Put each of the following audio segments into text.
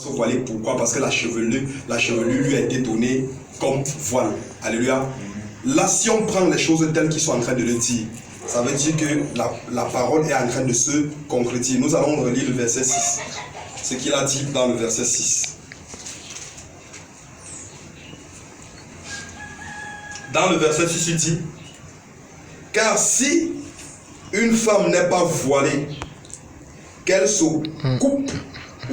Se voiler, pourquoi? Parce que la chevelure lui a été donnée comme voile. Alléluia. Là, si on prend les choses telles qu'ils sont en train de le dire, ça veut dire que la parole est en train de se concrétiser. Nous allons relire le verset 6. Ce qu'il a dit dans le verset 6. Dans le verset 6, il dit: car si une femme n'est pas voilée, qu'elle se coupe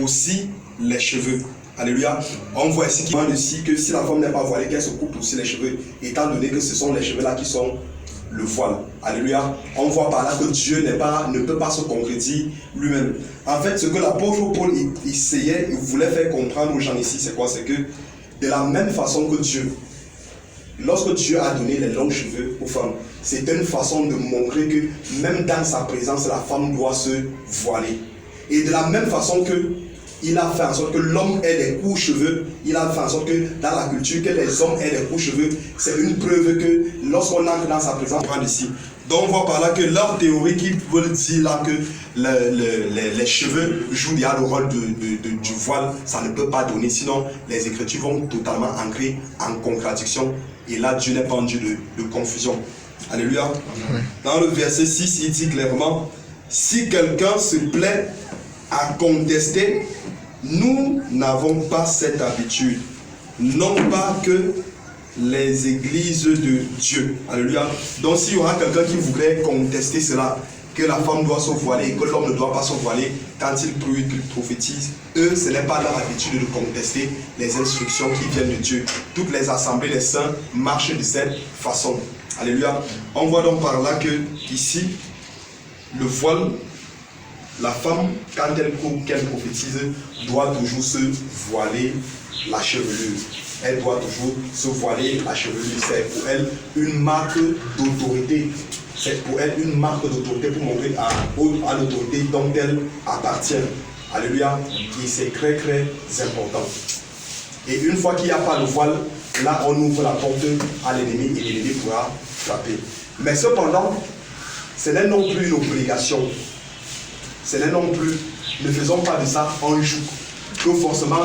aussi les cheveux. Alléluia. On voit ici qu'il demande ici que si la femme n'est pas voilée, qu'elle se coupe aussi les cheveux, étant donné que ce sont les cheveux là qui sont le voile. Alléluia. On voit par là que Dieu ne peut pas se concrétiser lui-même. En fait, ce que l'apôtre Paul essayait, il voulait faire comprendre aux gens ici, c'est quoi? C'est que de la même façon que Dieu, lorsque Dieu a donné les longs cheveux aux femmes, c'était une façon de montrer que même dans sa présence, la femme doit se voiler. Et de la même façon que il a fait en sorte que l'homme ait des courts cheveux, il a fait en sorte que dans la culture, que les hommes aient des courts cheveux, c'est une preuve que lorsqu'on entre dans sa présence, on prend ici. Donc on voit par là que leur théorie qui veut dire là que les cheveux jouent déjà le rôle du voile, ça ne peut pas donner, sinon les Écritures vont totalement entrer en contradiction. Et là, Dieu n'est pas un Dieu de confusion. Alléluia. Dans le verset 6, il dit clairement: si quelqu'un se plaît à contester, nous n'avons pas cette habitude. Non pas que les églises de Dieu. Alléluia. Donc s'il y aura quelqu'un qui voudrait contester cela, que la femme doit se voiler et que l'homme ne doit pas se voiler quand il prie, qu'il prophétise, eux, ce n'est pas leur habitude de contester les instructions qui viennent de Dieu. Toutes les assemblées des saints marchent de cette façon. Alléluia. On voit donc par là que ici, le voile, la femme, quand qu'elle prophétise, doit toujours se voiler la chevelure. Elle doit toujours se voiler la chevelure. C'est pour elle une marque d'autorité. C'est pour elle une marque d'autorité pour montrer à l'autorité dont elle appartient. Alléluia. Et c'est très très important. Et une fois qu'il n'y a pas le voile, là on ouvre la porte à l'ennemi et l'ennemi pourra frapper. Mais cependant, ce n'est non plus une obligation. Ce n'est non plus, ne faisons pas de ça un joug, que forcément